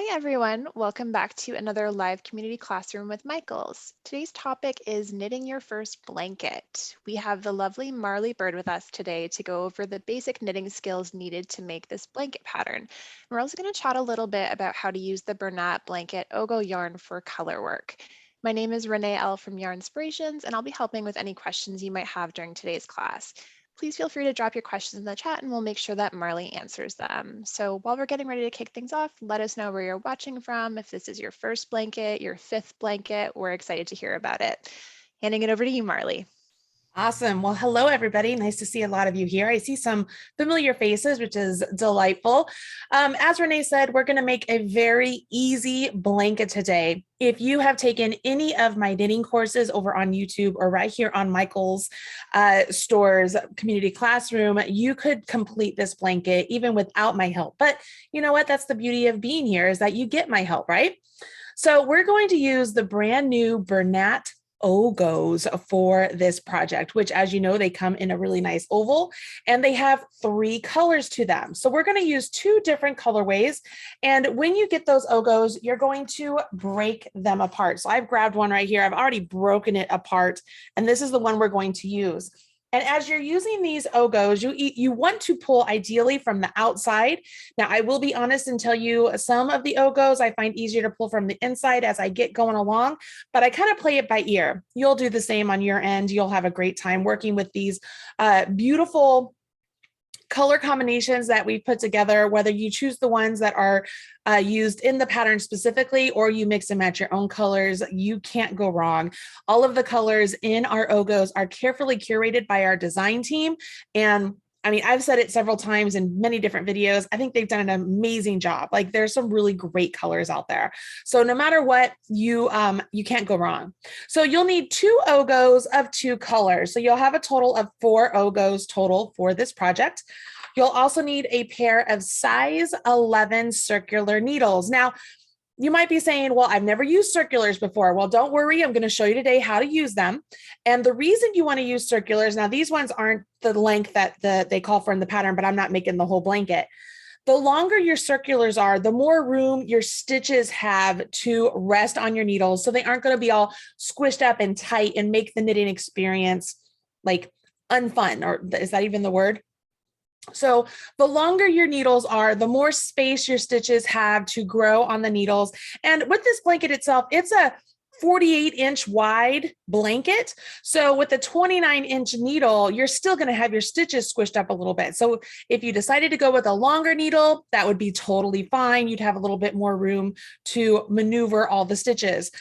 Hi everyone, welcome back to another live community classroom with Michaels. Today's topic is knitting your first blanket. We have the lovely Marley Bird with us today to go over the basic knitting skills needed to make this blanket pattern. We're also going to chat a little bit about how to use the Bernat blanket Ogo yarn for color work. My name is Renee L. from Yarnspirations, and I'll be helping with any questions you might have during today's class. Please feel free to drop your questions in the chat and we'll make sure that Marley answers them. So while we're getting ready to kick things off, let us know where you're watching from. If this is your first blanket, your fifth blanket, we're excited to hear about it. Handing it over to you, Marley. Awesome. Well, hello, everybody. Nice to see a lot of you here. I see some familiar faces, which is delightful. As Renee said, we're going to make a very easy blanket today. If you have taken any of my knitting courses over on YouTube or right here on Michael's store's community classroom, you could complete this blanket even without my help. But you know what? That's the beauty of being here is that you get my help, right? So we're going to use the brand new Bernat Ogos for this project, which, as you know, they come in a really nice oval and they have 3 colors to them. So we're going to use 2 different colorways. And when you get those Ogos, you're going to break them apart. So I've grabbed one right here. I've already broken it apart. And this is the one we're going to use. And as you're using these Ogos, you want to pull ideally from the outside. Now, I will be honest and tell you some of the Ogos I find easier to pull from the inside as I get going along, but I kind of play it by ear. You'll do the same on your end. You'll have a great time working with these beautiful color combinations that we've put together, whether you choose the ones that are used in the pattern specifically, or you mix and match your own colors, you can't go wrong. All of the colors in our Ogos are carefully curated by our design team. And I mean, I've said it several times in many different videos. I think they've done an amazing job. Like there's some really great colors out there. So no matter what, you can't go wrong. So you'll need 2 Ogos of 2 colors. So you'll have a total of 4 Ogos total for this project. You'll also need a pair of size 11 circular needles. Now, you might be saying, well, I've never used circulars before. Well, don't worry. I'm going to show you today how to use them. And the reason you want to use circulars, now these ones aren't the length that they call for in the pattern, but I'm not making the whole blanket. The longer your circulars are, the more room your stitches have to rest on your needles. So they aren't going to be all squished up and tight and make the knitting experience like unfun, or is that even the word? So the longer your needles are, the more space your stitches have to grow on the needles. And with this blanket itself, it's a 48-inch wide blanket. So with a 29-inch needle, you're still going to have your stitches squished up a little bit. So if you decided to go with a longer needle, that would be totally fine. You'd have a little bit more room to maneuver all the stitches.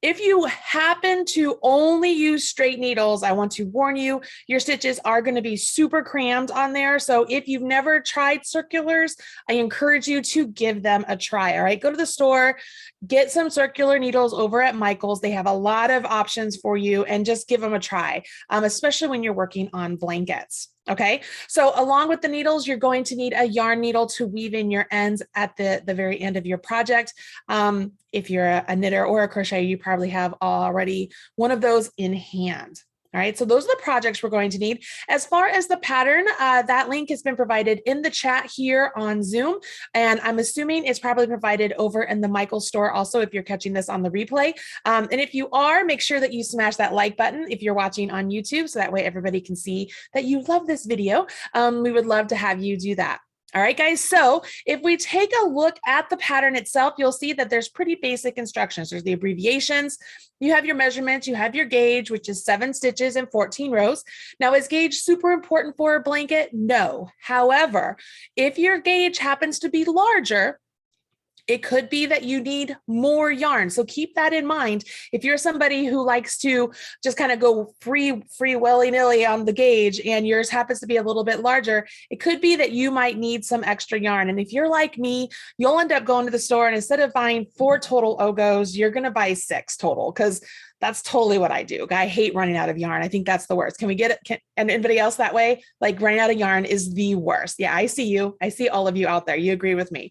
If you happen to only use straight needles, I want to warn you, your stitches are going to be super crammed on there. So if you've never tried circulars, I encourage you to give them a try. All right, go to the store, get some circular needles over at Michael's. They have a lot of options for you and just give them a try, especially when you're working on blankets. Okay, so along with the needles, you're going to need a yarn needle to weave in your ends at the very end of your project. If you're a knitter or a crocheter, you probably have already one of those in hand. All right, so those are the projects we're going to need. As far as the pattern, that link has been provided in the chat here on Zoom, and I'm assuming it's probably provided over in the Michael store also if you're catching this on the replay. And if you are, make sure that you smash that like button if you're watching on YouTube, so that way everybody can see that you love this video. We would love to have you do that. All right, guys, so if we take a look at the pattern itself, you'll see that there's pretty basic instructions. There's the abbreviations, you have your measurements, you have your gauge, which is 7 stitches and 14 rows. Now, is gauge super important for a blanket? No. However, if your gauge happens to be larger, it could be that you need more yarn. So keep that in mind. If you're somebody who likes to just kind of go free willy-nilly on the gauge and yours happens to be a little bit larger, it could be that you might need some extra yarn. And if you're like me, you'll end up going to the store and instead of buying 4 total Ogos, you're going to buy 6 total because that's totally what I do. I hate running out of yarn. I think that's the worst. Can we get it? And anybody else that way? Like running out of yarn is the worst. Yeah, I see you. I see all of you out there. You agree with me.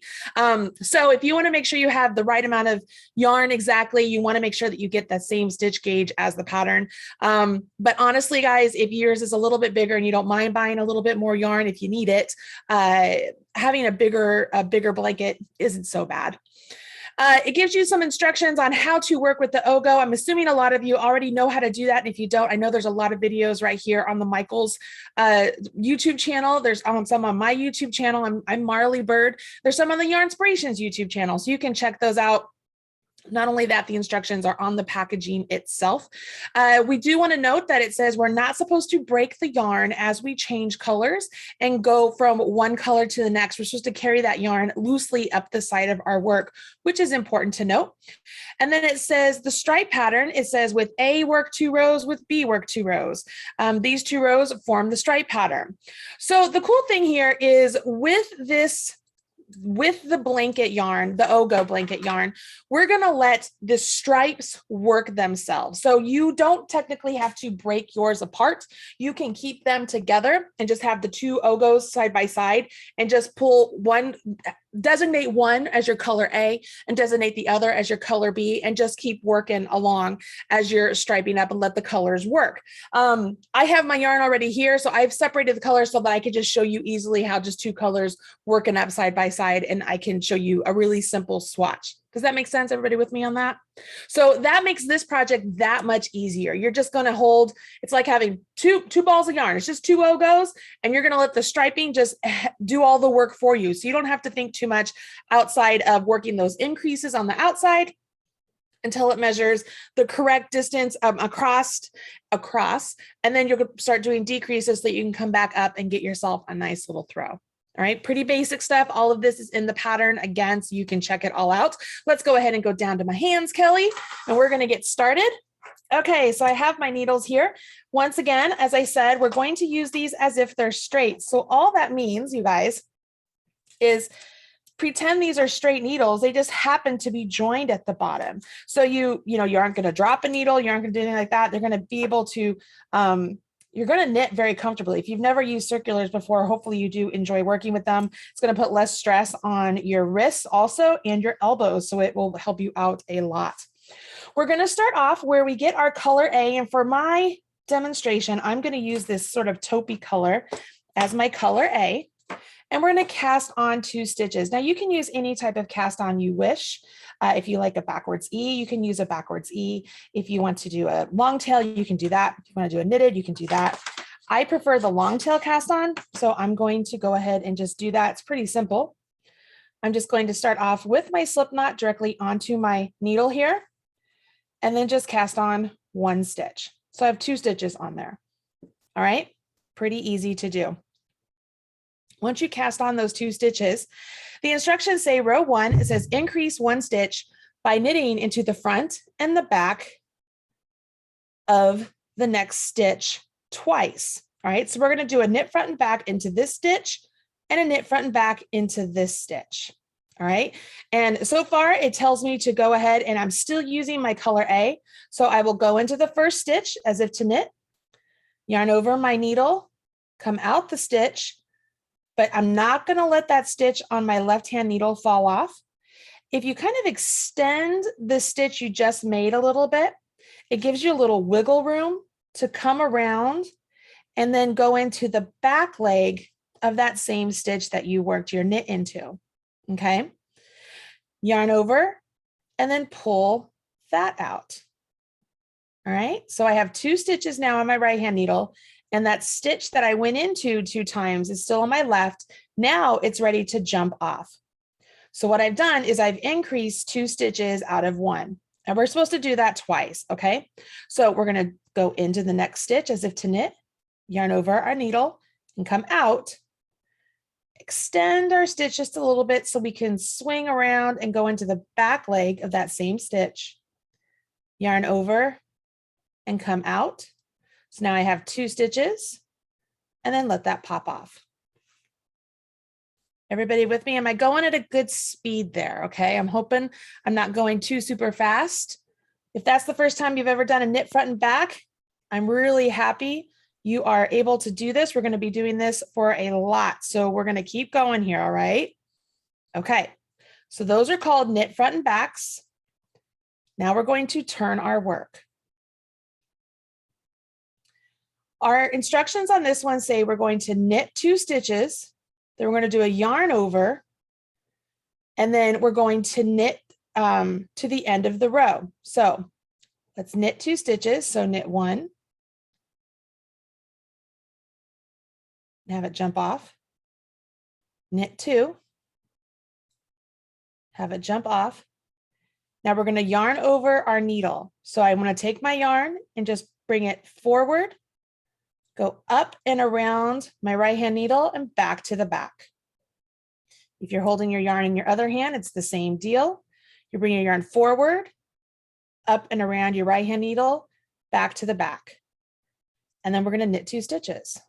So if you want to make sure you have the right amount of yarn exactly, you want to make sure that you get that same stitch gauge as the pattern. But honestly, guys, if yours is a little bit bigger and you don't mind buying a little bit more yarn if you need it, having a bigger blanket isn't so bad. It gives you some instructions on how to work with the Ogo. I'm assuming a lot of you already know how to do that. And if you don't, I know there's a lot of videos right here on the Michaels YouTube channel. There's some on my YouTube channel. I'm Marley Bird. There's some on the Yarn Inspirations YouTube channel. So you can check those out. Not only that, the instructions are on the packaging itself. We do want to note that it says we're not supposed to break the yarn as we change colors and go from one color to the next. We're supposed to carry that yarn loosely up the side of our work, which is important to note. And then it says the stripe pattern, it says with A work 2 rows, with B work 2 rows. These 2 rows form the stripe pattern. So the cool thing here is with the blanket yarn, the Ogo blanket yarn, we're going to let the stripes work themselves. So you don't technically have to break yours apart. You can keep them together and just have the 2 Ogos side by side and just pull one, designate one as your color A and designate the other as your color B, and just keep working along as you're striping up and let the colors work. I have my yarn already here, so I've separated the colors so that I could just show you easily how just 2 colors working up side by side, and I can show you a really simple swatch. Does that make sense? Everybody with me on that? So that makes this project that much easier. You're just going to hold, it's like having two balls of yarn. It's just 2 Ogos, and you're going to let the striping just do all the work for you. So you don't have to think too much outside of working those increases on the outside until it measures the correct distance across, and then you'll start doing decreases so that you can come back up and get yourself a nice little throw. All right, pretty basic stuff. All of this is in the pattern again, so you can check it all out. Let's go ahead and go down to my hands, Kelly, and we're going to get started. Okay, so I have my needles here. Once again, as I said, we're going to use these as if they're straight. So all that means, you guys, is pretend these are straight needles. They just happen to be joined at the bottom. So you aren't going to drop a needle. You aren't going to do anything like that. They're going to be able to you're going to knit very comfortably. If you've never used circulars before, hopefully you do enjoy working with them. It's going to put less stress on your wrists also and your elbows, so it will help you out a lot. We're going to start off where we get our color A, and for my demonstration, I'm going to use this sort of taupey color as my color A, and we're going to cast on 2 stitches. Now you can use any type of cast on you wish. If you like a backwards E, you can use a backwards E. If you want to do a long tail, you can do that. If you want to do a knitted, you can do that. I prefer the long tail cast on, so I'm going to go ahead and just do that. It's pretty simple. I'm just going to start off with my slip knot directly onto my needle here, and then just cast on 1 stitch. So I have 2 stitches on there. All right, pretty easy to do. Once you cast on those 2 stitches, the instructions say row 1, it says increase 1 stitch by knitting into the front and the back of the next stitch twice. All right, so we're going to do a knit front and back into this stitch and a knit front and back into this stitch. All right, and so far it tells me to go ahead, and I'm still using my color A. So I will go into the first stitch as if to knit, yarn over my needle, come out the stitch, but I'm not going to let that stitch on my left-hand needle fall off. If you kind of extend the stitch you just made a little bit, it gives you a little wiggle room to come around and then go into the back leg of that same stitch that you worked your knit into. Okay. Yarn over and then pull that out. All right. So I have 2 stitches now on my right-hand needle, and that stitch that I went into 2 times is still on my left. Now it's ready to jump off. So what I've done is I've increased 2 stitches out of 1. And we're supposed to do that twice, okay? So we're going to go into the next stitch as if to knit, yarn over our needle, and come out, extend our stitch just a little bit so we can swing around and go into the back leg of that same stitch, yarn over, and come out. So now I have 2 stitches, and then let that pop off. Everybody with me? Am I going at a good speed there? Okay, I'm hoping I'm not going too super fast. If that's the first time you've ever done a knit front and back, I'm really happy you are able to do this. We're going to be doing this for a lot, so we're going to keep going here, all right? Okay, so those are called knit front and backs. Now we're going to turn our work. Our instructions on this one say we're going to knit 2 stitches, then we're going to do a yarn over, and then we're going to knit to the end of the row. So let's knit 2 stitches. So knit 1, have it jump off, knit 2, have it jump off. Now we're going to yarn over our needle. So I want to take my yarn and just bring it forward, go up and around my right hand needle and back to the back. If you're holding your yarn in your other hand, it's the same deal. You bring your yarn forward, up and around your right hand needle, back to the back. And then we're going to knit 2 stitches.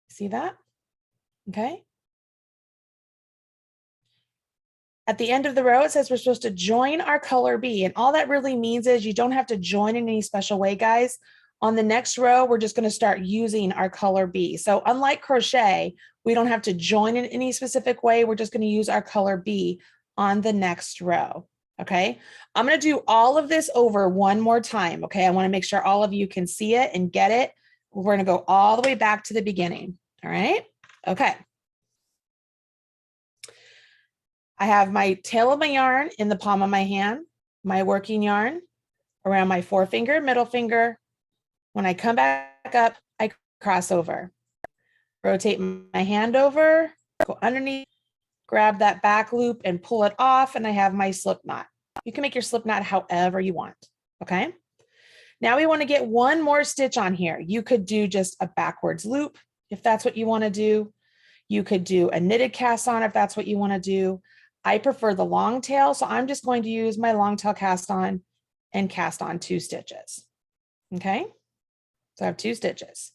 See that? Okay. At the end of the row, it says we're supposed to join our color B. And all that really means is you don't have to join in any special way, guys. On the next row, we're just going to start using our color B. So unlike crochet, we don't have to join in any specific way. We're just going to use our color B on the next row. Okay. I'm going to do all of this over one more time. Okay. I want to make sure all of you can see it and get it. We're going to go all the way back to the beginning. All right. Okay. I have my tail of my yarn in the palm of my hand, my working yarn around my forefinger, middle finger. When I come back up, I cross over, rotate my hand over, go underneath, grab that back loop and pull it off. And I have my slip knot. You can make your slip knot however you want. Okay. Now we want to get one more stitch on here. You could do just a backwards loop if that's what you want to do. You could do a knitted cast on if that's what you want to do. I prefer the long tail, so I'm just going to use my long tail cast on and cast on 2 stitches. Okay, so I have 2 stitches.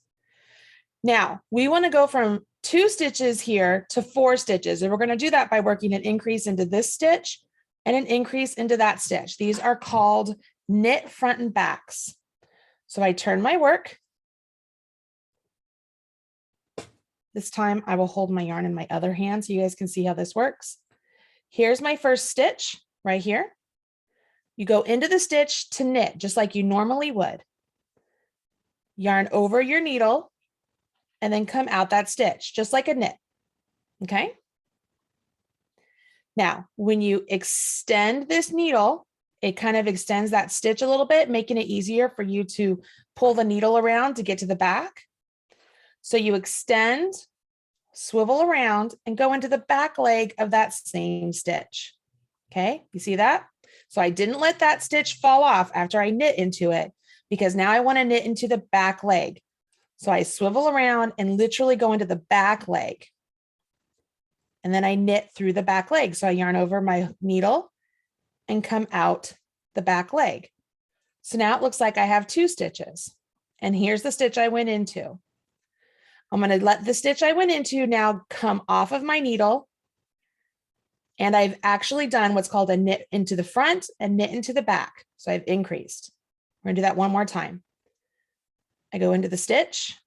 Now we want to go from 2 stitches here to 4 stitches, and we're going to do that by working an increase into this stitch and an increase into that stitch. These are called knit front and backs. So I turn my work. This time I will hold my yarn in my other hand so you guys can see how this works. Here's my first stitch right here. You go into the stitch to knit just like you normally would. Yarn over your needle and then come out that stitch just like a knit. Okay. Now, when you extend this needle, it kind of extends that stitch a little bit, making it easier for you to pull the needle around to get to the back. So you extend, swivel around and go into the back leg of that same stitch. Okay, you see that? So I didn't let that stitch fall off after I knit into it because now I want to knit into the back leg. So I swivel around and literally go into the back leg. And then I knit through the back leg. So I yarn over my needle and come out the back leg. So now it looks like I have 2 stitches. And here's the stitch I went into. I'm going to let the stitch I went into now come off of my needle. And I've actually done what's called a knit into the front and knit into the back. So I've increased. We're going to do that one more time. I go into the stitch,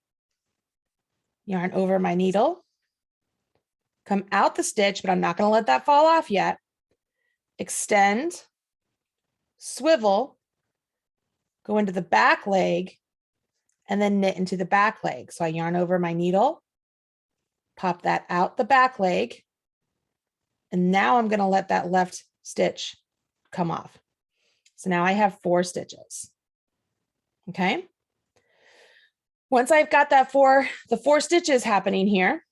yarn over my needle, come out the stitch, but I'm not going to let that fall off yet. Extend, swivel, go into the back leg, and then knit into the back leg. So I yarn over my needle, pop that out the back leg, and now I'm going to let that left stitch come off. So now I have 4 stitches. Okay. Once I've got that the 4 stitches happening here,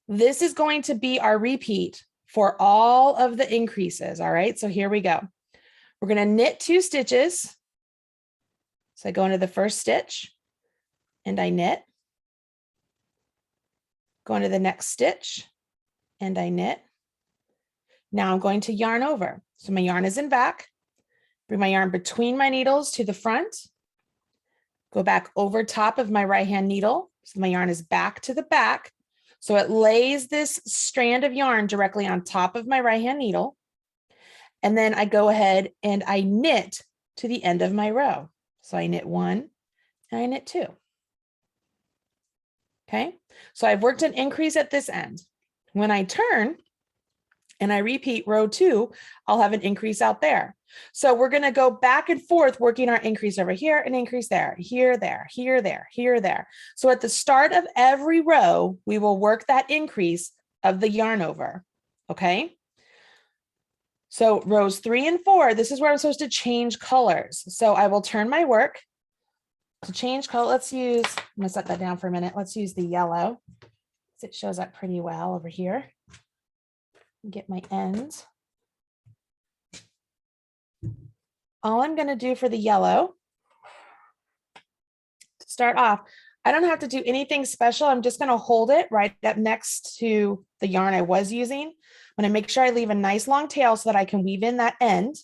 this is going to be our repeat for all of the increases. All right. So here we go. We're going to knit 2 stitches. So I go into the first stitch and I knit, go into the next stitch and I knit. Now I'm going to yarn over. So my yarn is in back, bring my yarn between my needles to the front, go back over top of my right hand needle. So my yarn is back to the back. So it lays this strand of yarn directly on top of my right hand needle. And then I go ahead and I knit to the end of my row. So I knit 1 and I knit 2. Okay, so I've worked an increase at this end. When I turn and I repeat row 2, I'll have an increase out there. So we're going to go back and forth working our increase over here and increase there, here, there, here, there, here, there. So at the start of every row, we will work that increase of the yarn over. Okay. So rows 3 and 4, this is where I'm supposed to change colors. So I will turn my work to change color. Let's use, I'm gonna set that down for a minute. Let's use the yellow. It shows up pretty well over here. Get my ends. All I'm gonna do for the yellow, to start off, I don't have to do anything special. I'm just gonna hold it right up next to the yarn I was using. I'm gonna make sure I leave a nice long tail so that I can weave in that end.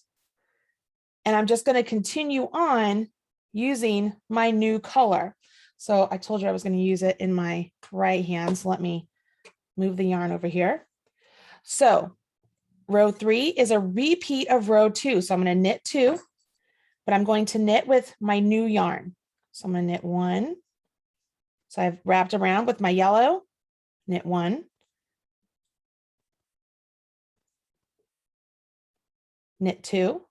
And I'm just gonna continue on using my new color. So I told you I was gonna use it in my right hand. So let me move the yarn over here. So row 3 is a repeat of row 2. So I'm gonna knit 2, but I'm going to knit with my new yarn. So I'm gonna knit 1. So I've wrapped around with my yellow, knit 1. Knit 2.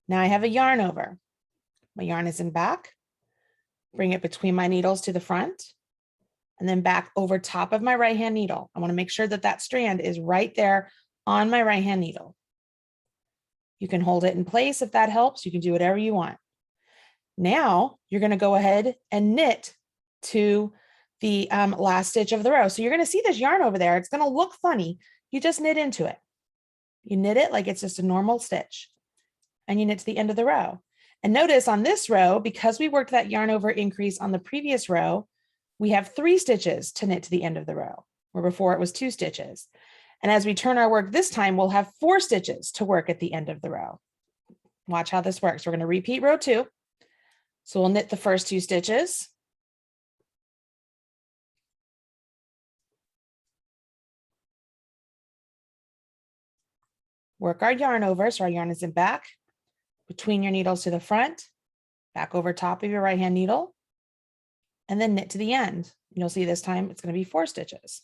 Now I have a yarn over. My yarn is in back. Bring it between my needles to the front and then back over top of my right hand needle. I want to make sure that that strand is right there on my right hand needle. You can hold it in place if that helps. You can do whatever you want. Now you're going to go ahead and knit to the last stitch of the row. So you're going to see this yarn over there. It's going to look funny. You just knit into it. You knit it like it's just a normal stitch and you knit to the end of the row. And notice on this row, because we worked that yarn over increase on the previous row, we have 3 stitches to knit to the end of the row, where before it was 2 stitches. And as we turn our work this time, we'll have 4 stitches to work at the end of the row. Watch how this works. We're going to repeat row 2. So we'll knit the first 2 stitches. Work our yarn over, so our yarn is in back, between your needles to the front, back over top of your right hand needle, and then knit to the end. You'll see this time it's going to be 4 stitches.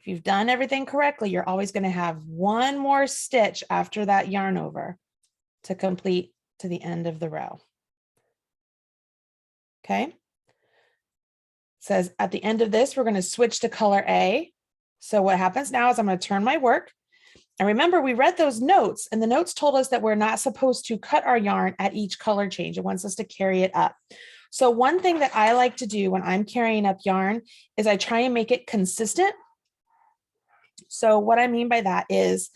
If you've done everything correctly, you're always going to have 1 more stitch after that yarn over to complete to the end of the row. Okay. It says at the end of this, we're going to switch to color A. So what happens now is I'm going to turn my work. And remember, we read those notes, and the notes told us that we're not supposed to cut our yarn at each color change. It wants us to carry it up. So one thing that I like to do when I'm carrying up yarn is I try and make it consistent. So what I mean by that is,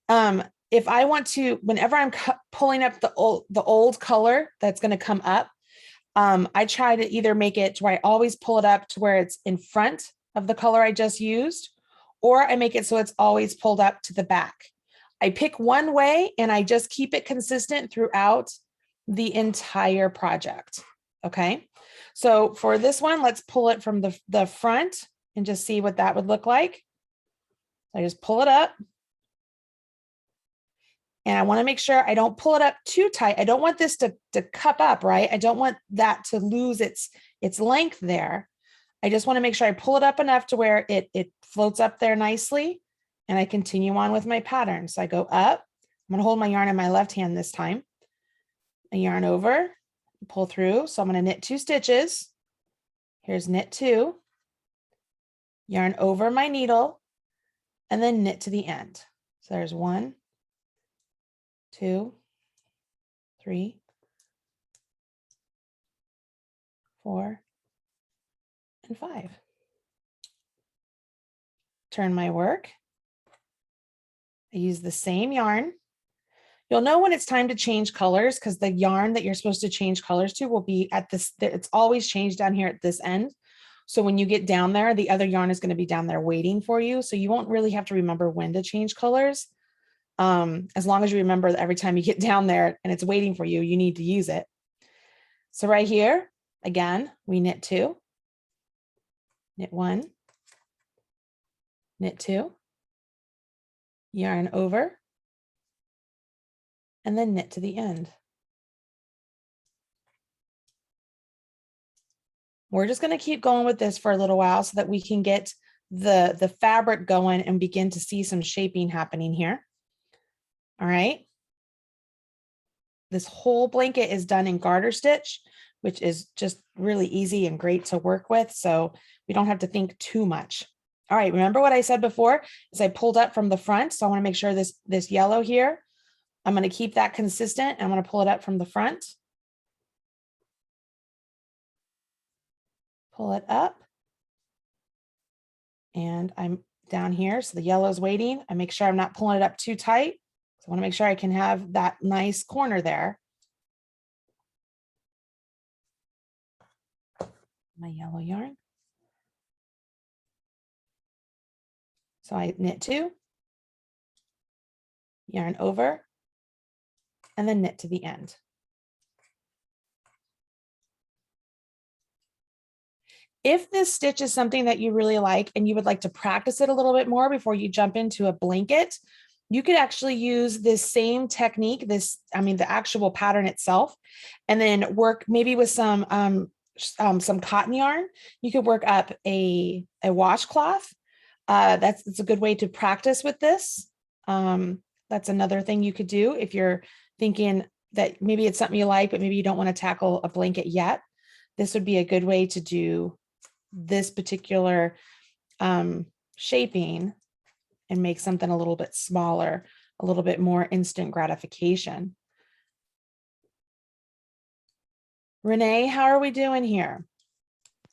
if I want to, whenever I'm pulling up the old color that's going to come up, I try to either make it to where I always pull it up to where it's in front of the color I just used, or I make it so it's always pulled up to the back. I pick one way and I just keep it consistent throughout the entire project. Okay. So for this one, let's pull it from the front and just see what that would look like. I just pull it up. And I want to make sure I don't pull it up too tight. I don't want this to cup up, right? I don't want that to lose its length there. I just want to make sure I pull it up enough to where it floats up there nicely, and I continue on with my pattern. So I go up. I'm going to hold my yarn in my left hand this time. A yarn over, pull through. So I'm going to knit 2 stitches. Here's knit 2, yarn over my needle, and then knit to the end. So there's 1, 2, 3, 4, and 5. Turn my work. I use the same yarn. You'll know when it's time to change colors because the yarn that you're supposed to change colors to will be at this, it's always changed down here at this end. So when you get down there, the other yarn is going to be down there waiting for you. So you won't really have to remember when to change colors. As long as you remember that every time you get down there and it's waiting for you, you need to use it. So right here, again, we knit 2, knit 1, knit 2, yarn over, and then knit to the end. We're just going to keep going with this for a little while so that we can get the fabric going and begin to see some shaping happening here. All right. This whole blanket is done in garter stitch, which is just really easy and great to work with. So we don't have to think too much. All right. Remember what I said before is I pulled up from the front. So I want to make sure this yellow here, I'm going to keep that consistent. I'm going to pull it up from the front. Pull it up. And I'm down here. So the yellow is waiting. I make sure I'm not pulling it up too tight. So I want to make sure I can have that nice corner there. My yellow yarn. So I knit 2, yarn over, and then knit to the end. If this stitch is something that you really like and you would like to practice it a little bit more before you jump into a blanket, you could actually use this same technique, the actual pattern itself, and then work maybe with some cotton yarn. You could work up a washcloth. It's a good way to practice with this. That's another thing you could do if you're thinking that maybe it's something you like, but maybe you don't want to tackle a blanket yet. This would be a good way to do this particular shaping and make something a little bit smaller, a little bit more instant gratification. Renee, how are we doing here?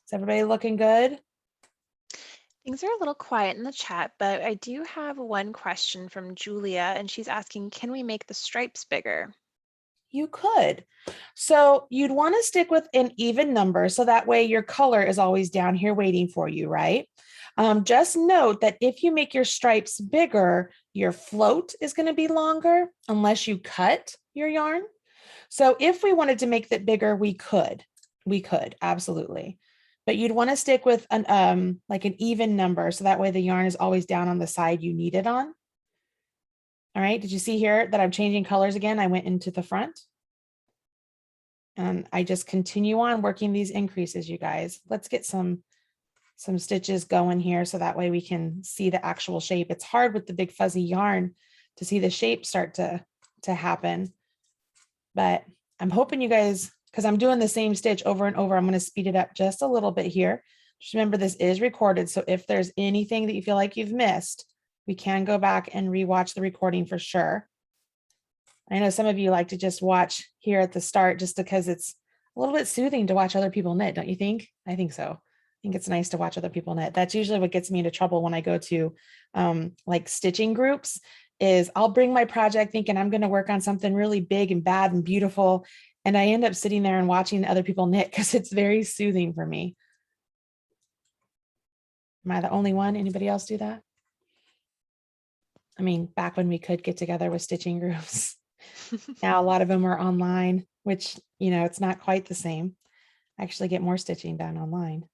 Is everybody looking good? Things are a little quiet in the chat, but I do have one question from Julia, and she's asking, can we make the stripes bigger? You could. So you'd want to stick with an even number so that way your color is always down here waiting for you, right? Just note that if you make your stripes bigger, your float is going to be longer unless you cut your yarn. So if we wanted to make that bigger, we could absolutely. But you'd want to stick with an like an even number so that way the yarn is always down on the side you need it on. All right, did you see here that I'm changing colors again? I went into the front. And I just continue on working these increases, you guys. Let's get some stitches going here so that way we can see the actual shape. It's hard with the big fuzzy yarn to see the shape start to happen. But I'm hoping you guys, because I'm doing the same stitch over and over, I'm going to speed it up just a little bit here. Just remember this is recorded. So if there's anything that you feel like you've missed, we can go back and rewatch the recording for sure. I know some of you like to just watch here at the start just because it's a little bit soothing to watch other people knit, don't you think? I think so. I think it's nice to watch other people knit. That's usually what gets me into trouble when I go to like stitching groups is I'll bring my project thinking I'm going to work on something really big and bad and beautiful. And I end up sitting there and watching other people knit because it's very soothing for me. Am I the only one? Anybody else do that? I mean, back when we could get together with stitching groups. Now a lot of them are online, which, you know, it's not quite the same. I actually get more stitching done online.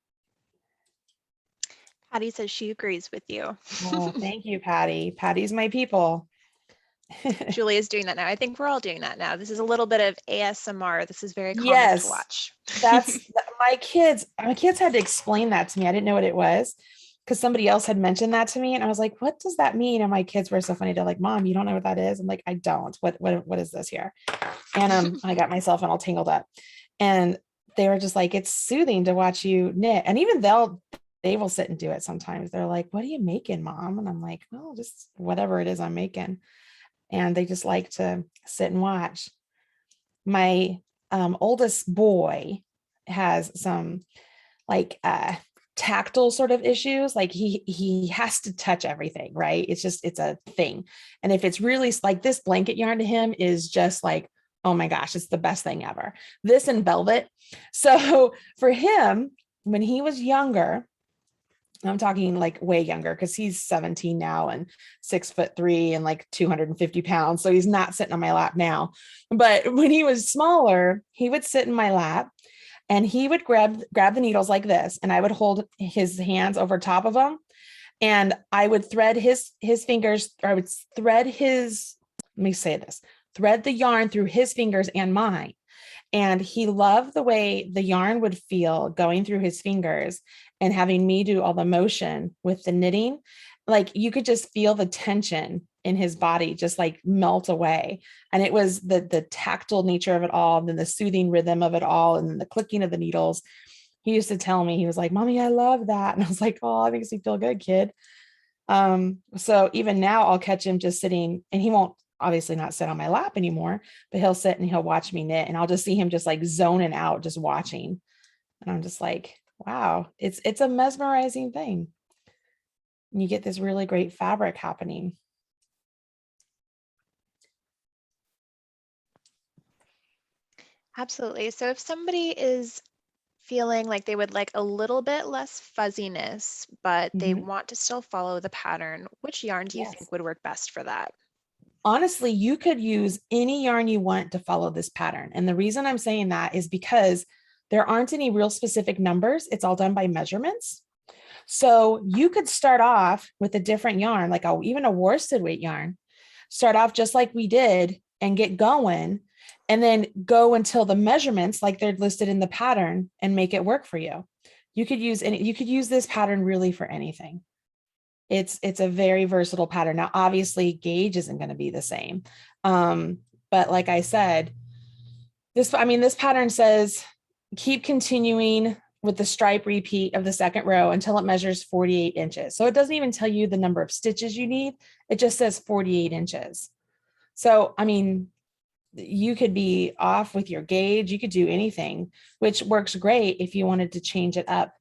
Patty says she agrees with you. Oh, thank you, Patty. Patty's my people. Julie is doing that now. I think we're all doing that now. This is a little bit of ASMR. This is very common Yes, to watch. that's my kids had to explain that to me. I didn't know what it was because somebody else had mentioned that to me. And I was like, what does that mean? And my kids were so funny. They're like, Mom, you don't know what that is? I'm like, I don't. What is this here? And I got myself all tangled up. And they were just like, it's soothing to watch you knit. And even they will sit and do it sometimes. They're like, what are you making, Mom? And I'm like, well, just whatever it is I'm making. And they just like to sit and watch. My oldest boy has some like tactile sort of issues. Like he has to touch everything, right? It's a thing. And if it's really like this blanket yarn to him is just like, oh my gosh, it's the best thing ever. This and velvet. So for him, when he was younger, I'm talking like way younger because he's 17 now and 6'3" and like 250 pounds. So he's not sitting on my lap now. But when he was smaller, he would sit in my lap and he would grab the needles like this. And I would hold his hands over top of them. And I would thread his fingers, or I would thread thread the yarn through his fingers and mine. And he loved the way the yarn would feel going through his fingers and having me do all the motion with the knitting. Like you could just feel the tension in his body just like melt away. And it was the tactile nature of it all, and then the soothing rhythm of it all, and then the clicking of the needles. He used to tell me, he was like, "Mommy, I love that." And I was like, "Oh, it makes me feel good, kid." So even now I'll catch him just sitting, and he won't obviously not sit on my lap anymore, but he'll sit and he'll watch me knit, and I'll just see him just like zoning out, just watching. And I'm just like, wow, it's a mesmerizing thing. And you get this really great fabric happening. Absolutely. So if somebody is feeling like they would like a little bit less fuzziness, but they Mhm. want to still follow the pattern, which yarn do you Yes. think would work best for that? Honestly, you could use any yarn you want to follow this pattern. And the reason I'm saying that is because there aren't any real specific numbers. It's all done by measurements. So you could start off with a different yarn, like even a worsted weight yarn, start off just like we did and get going, and then go until the measurements, like they're listed in the pattern, and make it work for you. You could use this pattern really for anything. It's a very versatile pattern. Now, obviously, gauge isn't going to be the same. But like I said, this pattern says keep continuing with the stripe repeat of the second row until it measures 48 inches. So it doesn't even tell you the number of stitches you need. It just says 48 inches. So, I mean, you could be off with your gauge. You could do anything, which works great if you wanted to change it up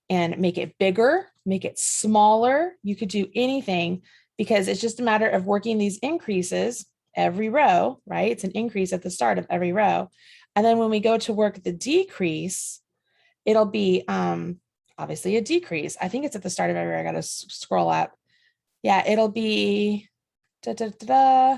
and make it bigger, make it smaller. You could do anything, because it's just a matter of working these increases every row, right? It's an increase at the start of every row. And then when we go to work the decrease, it'll be obviously a decrease. I think it's at the start of every row. I got to scroll up. Yeah, it'll be da, da, da, da.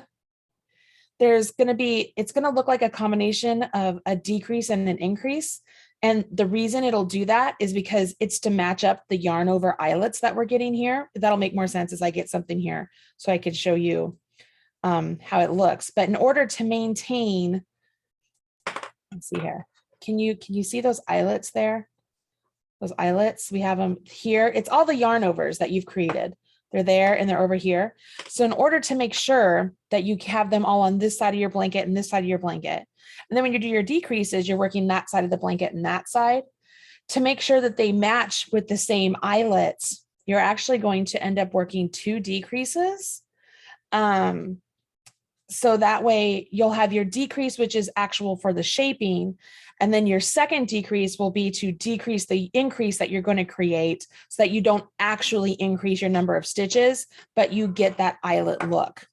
It's going to look like a combination of a decrease and an increase. And the reason it'll do that is because it's to match up the yarn over eyelets that we're getting here. That'll make more sense as I get something here, so I could show you how it looks. But in order to maintain, let's see here. Can you see those eyelets there? Those eyelets, we have them here. It's all the yarn overs that you've created. They're there and they're over here. So in order to make sure that you have them all on this side of your blanket and this side of your blanket, and then when you do your decreases, you're working that side of the blanket and that side, to make sure that they match with the same eyelets, you're actually going to end up working 2 decreases. So that way you'll have your decrease, which is actual for the shaping. And then your second decrease will be to decrease the increase that you're going to create, so that you don't actually increase your number of stitches, but you get that eyelet look.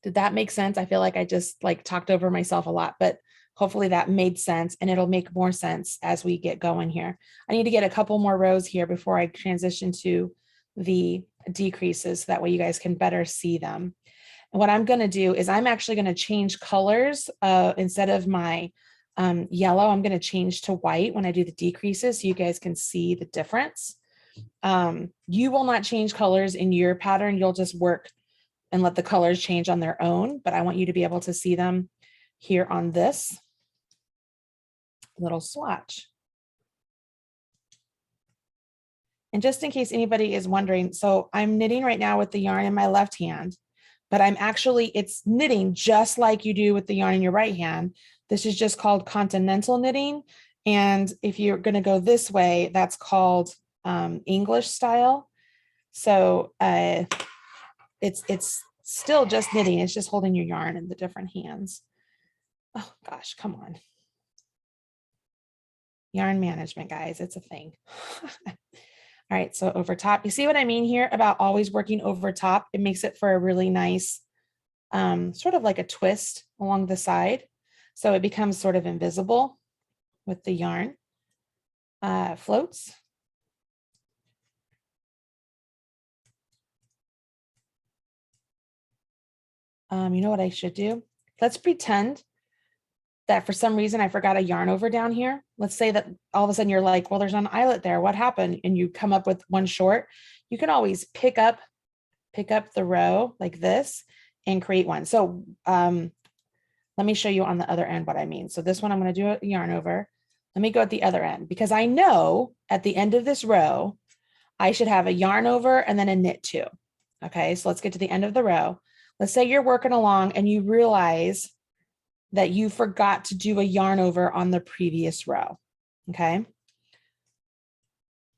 Did that make sense? I feel like I just like talked over myself a lot, but hopefully that made sense, and it'll make more sense as we get going here. I need to get a couple more rows here before I transition to the decreases. So that way you guys can better see them. And what I'm going to do is I'm actually going to change colors. Instead of my yellow, I'm going to change to white when I do the decreases, so you guys can see the difference. You will not change colors in your pattern. You'll just work and let the colors change on their own. But I want you to be able to see them here on this little swatch. And just in case anybody is wondering, so I'm knitting right now with the yarn in my left hand, but it's knitting just like you do with the yarn in your right hand. This is just called continental knitting. And if you're going to go this way, that's called English style. So it's still just knitting. It's just holding your yarn in the different hands. Oh gosh, come on. Yarn management, guys, it's a thing. All right, so over top, you see what I mean here about always working over top? It makes it for a really nice, sort of like a twist along the side. So it becomes sort of invisible with the yarn floats. You know what I should do? Let's pretend that for some reason I forgot a yarn over down here. Let's say that all of a sudden you're like, well, there's an eyelet there. What happened? And you come up with one short. You can always pick up the row like this and create one. So let me show you on the other end what I mean. So this one, I'm going to do a yarn over. Let me go at the other end, because I know at the end of this row, I should have a yarn over and then a knit two. Okay, so let's get to the end of the row. Let's say you're working along and you realize that you forgot to do a yarn over on the previous row. Okay. I'm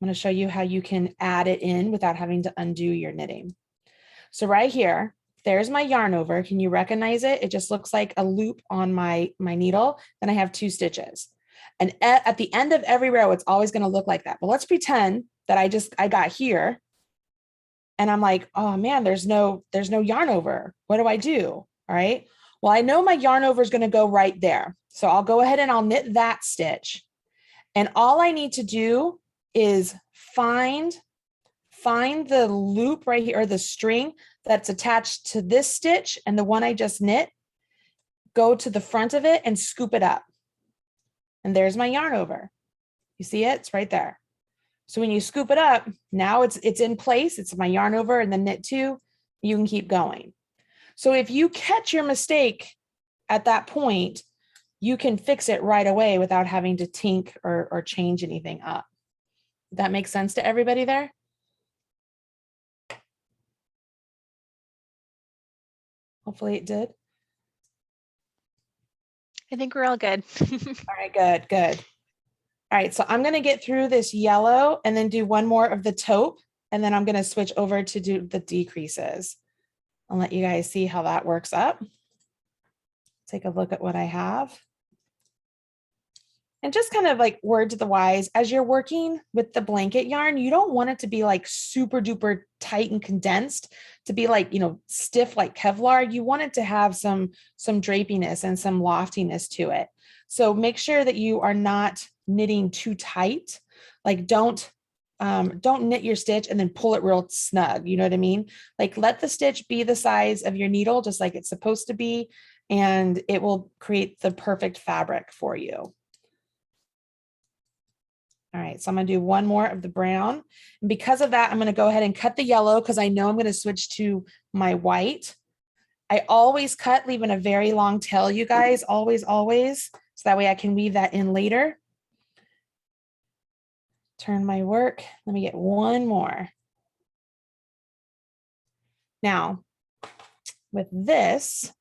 going to show you how you can add it in without having to undo your knitting. So right here, there's my yarn over. Can you recognize it? It just looks like a loop on my needle. Then I have 2 stitches. And at the end of every row, it's always going to look like that. But let's pretend that I got here and I'm like, oh man, there's no yarn over. What do I do? All right. Well, I know my yarn over is going to go right there. So I'll go ahead and I'll knit that stitch. And all I need to do is find the loop right here, or the string that's attached to this stitch and the one I just knit, go to the front of it and scoop it up. And there's my yarn over. You see it? It's right there. So when you scoop it up, now it's in place. It's my yarn over and then knit 2. You can keep going. So if you catch your mistake at that point, you can fix it right away without having to tink or change anything up. That makes sense to everybody there? Hopefully it did. I think we're all good. All right, good, good. All right, so I'm going to get through this yellow and then do one more of the taupe, and then I'm going to switch over to do the decreases. I'll let you guys see how that works up. Take a look at what I have. And just kind of like word to the wise, as you're working with the blanket yarn, you don't want it to be like super duper tight and condensed to be like, stiff like Kevlar. You want it to have some drapiness and some loftiness to it. So make sure that you are not knitting too tight. Like don't knit your stitch and then pull it real snug. You know what I mean? Like let the stitch be the size of your needle, just like it's supposed to be, and it will create the perfect fabric for you. All right, so I'm going to do one more of the brown. And because of that, I'm going to go ahead and cut the yellow because I know I'm going to switch to my white. I always cut, leaving a very long tail, you guys, always, always. So that way I can weave that in later. Turn my work. Let me get one more. Now, with this,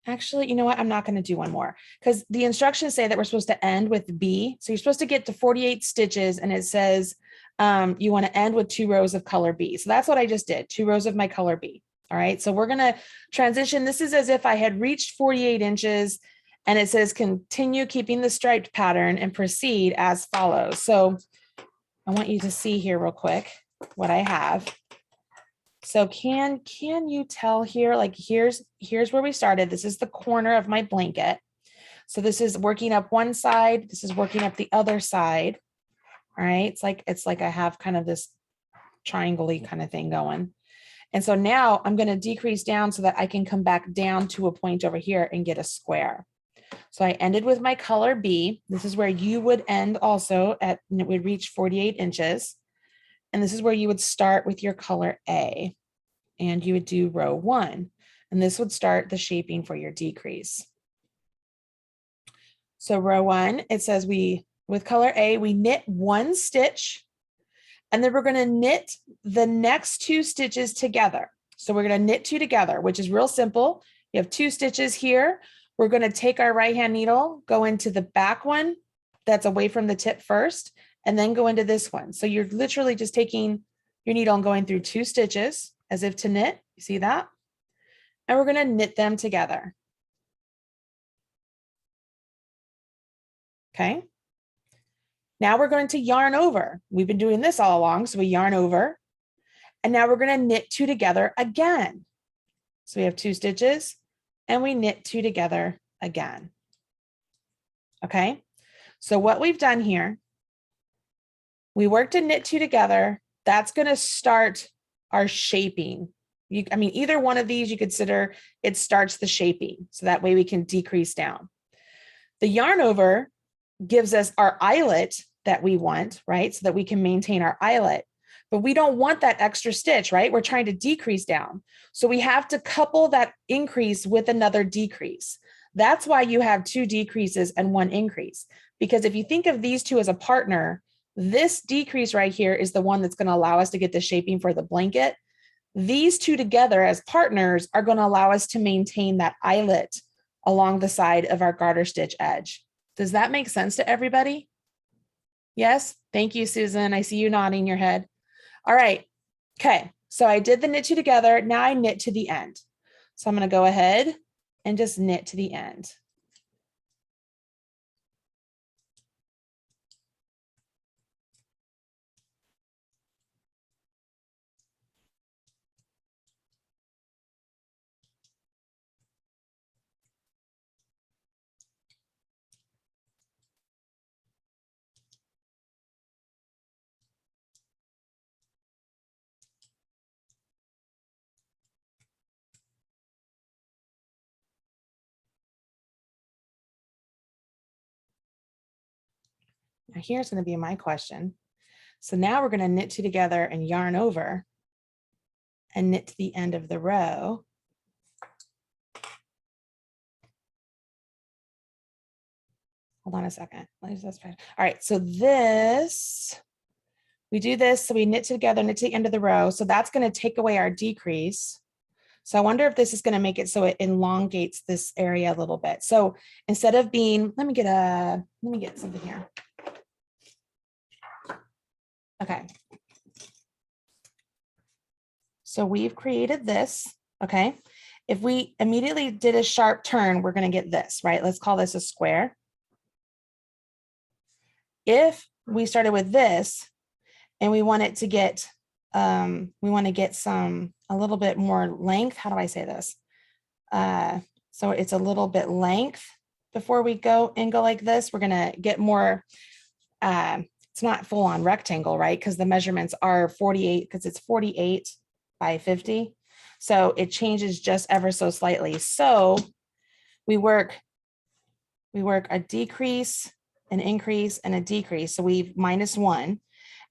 actually, you know what? I'm not going to do one more because the instructions say that we're supposed to end with B. So you're supposed to get to 48 stitches and it says you want to end with 2 rows of color B. So that's what I just did, 2 rows of my color B. All right, so we're going to transition. This is as if I had reached 48 inches and it says continue keeping the striped pattern and proceed as follows. So I want you to see here real quick what I have. So can you tell here, like here's where we started. This is the corner of my blanket. So this is working up one side. This is working up the other side. All right. It's like I have kind of this triangle-y kind of thing going. And so now I'm going to decrease down so that I can come back down to a point over here and get a square. So I ended with my color B. This is where you would end also at, and it would reach 48 inches. And this is where you would start with your color A, and you would do row 1. And this would start the shaping for your decrease. So row 1, it says with color A, we knit 1 stitch, and then we're going to knit the next 2 stitches together. So we're going to knit 2 together, which is real simple. You have 2 stitches here. We're going to take our right hand needle, go into the back one that's away from the tip first, and then go into this one. So you're literally just taking your needle and going through 2 stitches as if to knit. You see that? And we're going to knit them together. Okay. Now we're going to yarn over. We've been doing this all along. So we yarn over, and now we're going to knit 2 together again. So we have 2 stitches and we knit 2 together again. Okay. So what we've done here, we worked to knit 2 together. That's going to start our shaping. I mean, either one of these you consider it starts the shaping. So that way we can decrease down. The yarn over gives us our eyelet that we want, right? So that we can maintain our eyelet, but we don't want that extra stitch, right? We're trying to decrease down. So we have to couple that increase with another decrease. That's why you have 2 decreases and 1 increase. Because if you think of these 2 as a partner, this decrease right here is the one that's going to allow us to get the shaping for the blanket. These two together as partners are going to allow us to maintain that eyelet along the side of our garter stitch edge. Does that make sense to everybody? Yes? Thank you, Susan. I see you nodding your head. All right. Okay. So I did the knit two together. Now I knit to the end. So I'm going to go ahead and just knit to the end. Now here's going to be my question. So now we're going to knit two together and yarn over and knit to the end of the row. Hold on a second. All right, so this, we do this, so we knit together, knit to the end of the row. So that's going to take away our decrease. So I wonder if this is going to make it so it elongates this area a little bit. So instead of being, let me get something here. Okay. So we've created this, okay? If we immediately did a sharp turn, we're going to get this, right? Let's call this a square. If we started with this and we want it to get, a little bit more length. How do I say this? So it's a little bit length before we go like this. We're going to get more, it's not full on rectangle, right? Because the measurements are 48, because it's 48 by 50. So it changes just ever so slightly. So we work a decrease, an increase, and a decrease. So we've -1.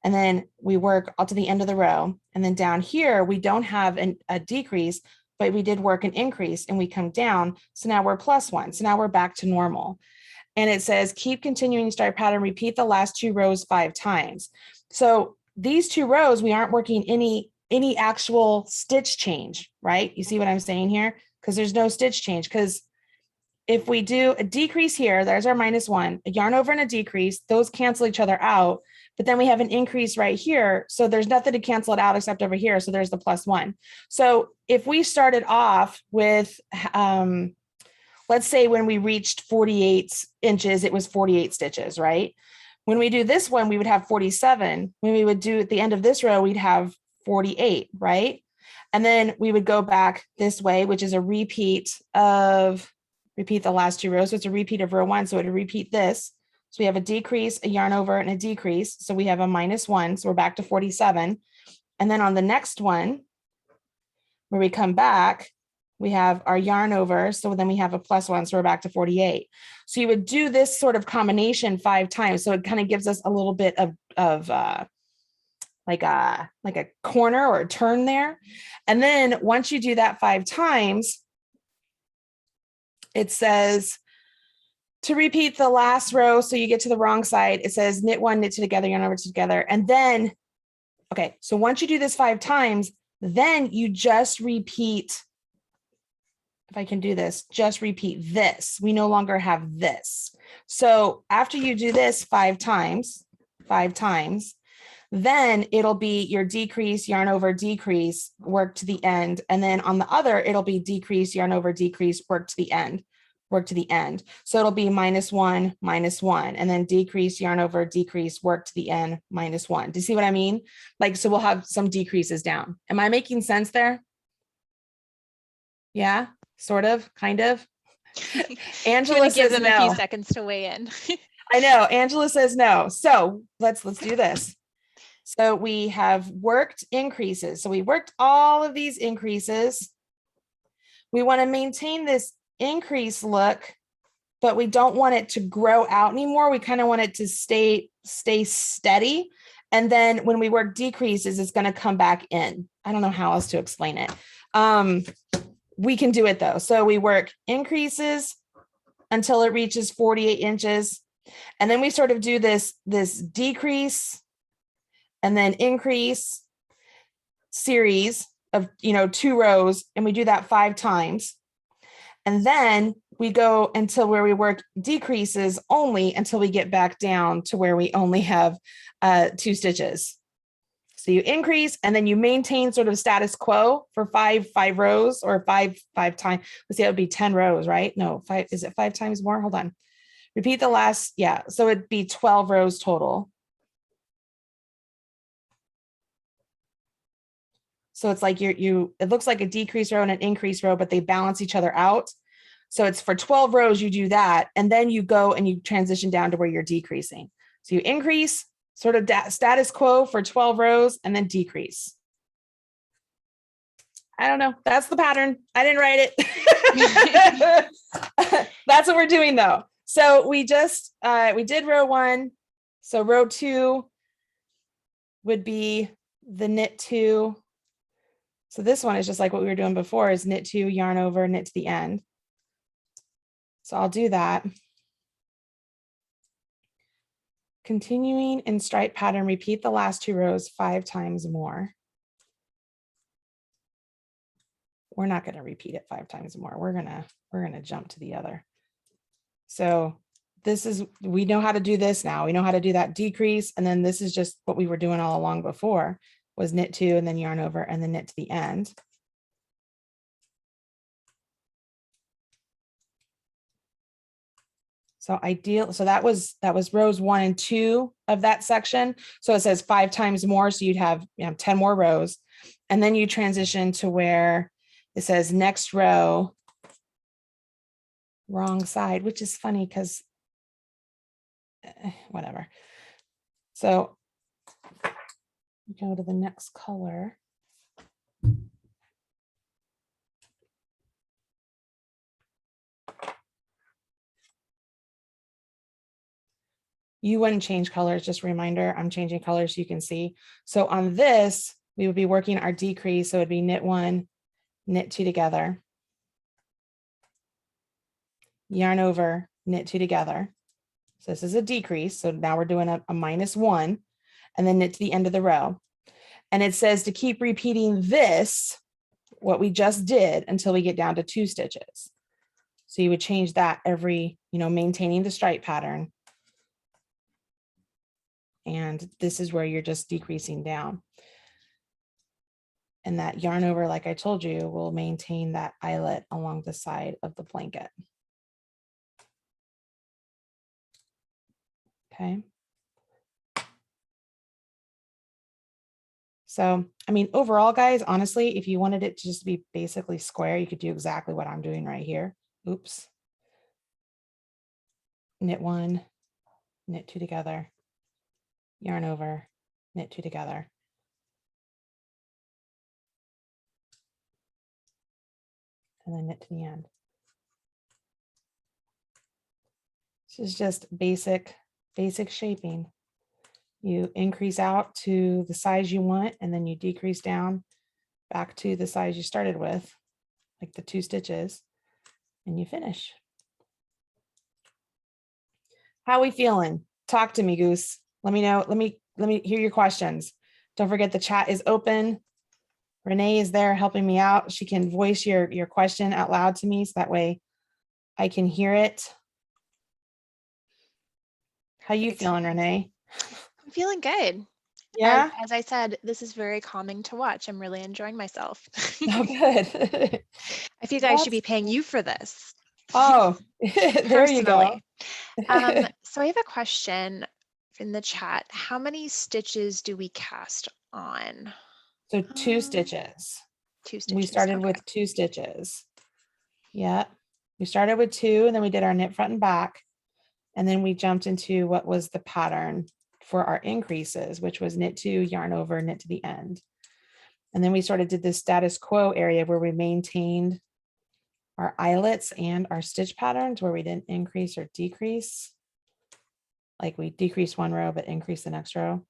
And then we work all to the end of the row. And then down here, we don't have a decrease, but we did work an increase and we come down. So now we're +1. So now we're back to normal. And it says, keep continuing start pattern, repeat the last 2 rows 5 times. So these 2 rows, we aren't working any actual stitch change, right? You see what I'm saying here? Because there's no stitch change. Because if we do a decrease here, there's our -1, a yarn over and a decrease, those cancel each other out. But then we have an increase right here. So there's nothing to cancel it out except over here. So there's the +1. So if we started off with, let's say when we reached 48 inches, it was 48 stitches, right? When we do this one, we would have 47. When we would do at the end of this row, we'd have 48, right? And then we would go back this way, which is a repeat the last 2 rows. So it's a repeat of row 1. So it would repeat this. So we have a decrease, a yarn over, and a decrease. So we have a -1. So we're back to 47. And then on the next one, where we come back, we have our yarn over. So then we have a +1. So we're back to 48. So you would do this sort of combination 5 times. So it kind of gives us a little bit of like a corner or a turn there. And then once you do that 5 times, it says to repeat the last row. So you get to the wrong side. It says knit 1, knit 2 together, yarn over together. And then, okay, so once you do this 5 times, then you just repeat, if I can do this, just repeat this. We no longer have this. So after you do this 5 times, then it'll be your decrease, yarn over, decrease, work to the end. And then on the other, it'll be decrease, yarn over, decrease, work to the end. So it'll be -1, -1, and then decrease, yarn over, decrease, work to the end, -1. Do you see what I mean? Like, so we'll have some decreases down. Am I making sense there? Yeah, sort of, kind of. Angela says give them no. a few seconds to weigh in. I know, Angela says no. So let's do this. So we have worked increases. So we worked all of these increases. We want to maintain this increase look, but we don't want it to grow out anymore. We kind of want it to stay steady. And then when we work decreases, it's going to come back in. I don't know how else to explain it. We can do it though. So we work increases until it reaches 48 inches. And then we sort of do this decrease and then increase series of, 2 rows, and we do that 5 times. And then we go until where we work decreases only until we get back down to where we only have 2 stitches. So you increase and then you maintain sort of status quo for five rows, or five times. Let's see, that would be 10 rows, right? No, 5. Is it 5 times more? Hold on. Repeat the last. Yeah. So it'd be 12 rows total. So it's like it looks like a decrease row and an increase row, but they balance each other out. So it's for 12 rows, you do that. And then you go and you transition down to where you're decreasing. So you increase, sort of status quo for 12 rows, and then decrease. I don't know. That's the pattern. I didn't write it. That's what we're doing though. So we just, we did row 1. So row 2 would be the knit 2. So this one is just like what we were doing before, is knit 2, yarn over, knit to the end. So I'll do that. Continuing in stripe pattern, repeat the last 2 rows 5 times more. We're not going to repeat it 5 times more. We're going to jump to the other. So this is, we know how to do this now. We know how to do that decrease. And then this is just what we were doing all along before, was knit 2 and then yarn over and then knit to the end. So so that was rows 1 and 2 of that section. So it says 5 times more. So you'd have 10 more rows. And then you transition to where it says next row, wrong side, which is funny because whatever. So go to the next color. You wouldn't change colors, just a reminder, I'm changing colors so you can see. So on this, we would be working our decrease. So it'd be knit 1, knit 2 together, yarn over, knit 2 together. So this is a decrease. So now we're doing a -1, and then knit to the end of the row. And it says to keep repeating this, what we just did, until we get down to 2 stitches. So you would change that every, maintaining the stripe pattern. And this is where you're just decreasing down. And that yarn over, like I told you, will maintain that eyelet along the side of the blanket. Okay. So, I mean, overall, guys, honestly, if you wanted it to just be basically square, you could do exactly what I'm doing right here. Oops. Knit 1, knit 2 together, yarn over, knit 2 together. And then knit to the end. This is just basic shaping. You increase out to the size you want, and then you decrease down back to the size you started with, like the 2 stitches, and you finish. How are we feeling? Talk to me, Goose. Let me know. Let me hear your questions. Don't forget the chat is open. Renee is there helping me out. She can voice your question out loud to me, so that way I can hear it. How you feeling, Renee? I'm feeling good. Yeah. As I said, this is very calming to watch. I'm really enjoying myself. Oh, good. I feel like I should be paying you for this. Oh, there you go. So I have a question in the chat. How many stitches do we cast on? So 2 stitches. 2 stitches. We started with 2 stitches. Yeah. We started with 2, and then we did our knit front and back. And then we jumped into what was the pattern for our increases, which was knit 2, yarn over, knit to the end. And then we sort of did this status quo area where we maintained our eyelets and our stitch patterns, where we didn't increase or decrease. Like we decreased 1 row, but increased the next row.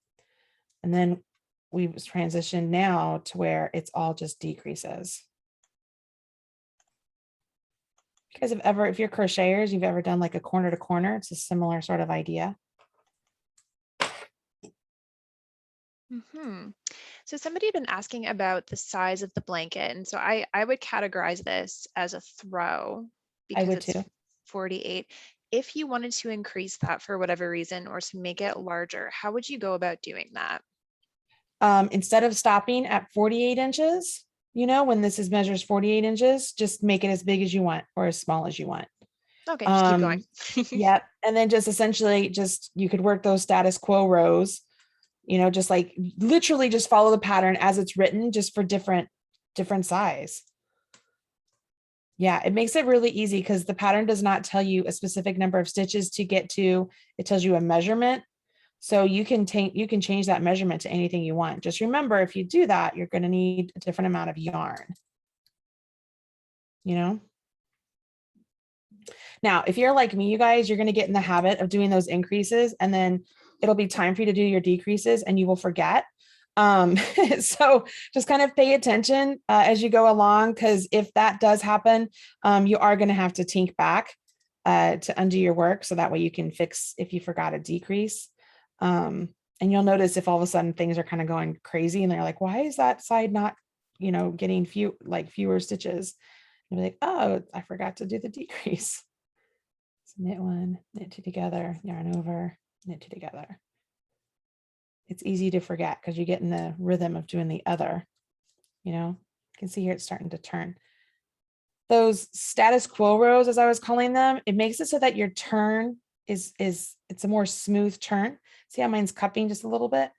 And then we transitioned now to where it's all just decreases. You guys have ever, if you're crocheters, you've ever done like a corner to corner, it's a similar sort of idea. So somebody had been asking about the size of the blanket. And so I would categorize this as a throw I because would it's too. 48. If you wanted to increase that for whatever reason or to make it larger, how would you go about doing that? Instead of stopping at 48 inches, when this is measures 48 inches, just make it as big as you want or as small as you want. Okay, just keep going. Yep. And then just essentially you could work those status quo rows, just like literally just follow the pattern as it's written, just for different size. Yeah, it makes it really easy because the pattern does not tell you a specific number of stitches to get to. It tells you a measurement. So you can change that measurement to anything you want. Just remember, if you do that, you're going to need a different amount of yarn. Now, if you're like me, you guys, you're going to get in the habit of doing those increases, and then it'll be time for you to do your decreases and you will forget. So just kind of pay attention as you go along, because if that does happen, you are going to have to tink back to undo your work. So that way you can fix if you forgot a decrease. And you'll notice if all of a sudden things are kind of going crazy and they're like, why is that side not, getting fewer stitches? You'll be like, oh, I forgot to do the decrease. So knit one, knit two together, yarn over, knit two together. It's easy to forget because you get in the rhythm of doing the other, you can see here it's starting to turn. Those status quo rows, as I was calling them, it makes it so that your turn it's a more smooth turn. See how mine's cupping just a little bit?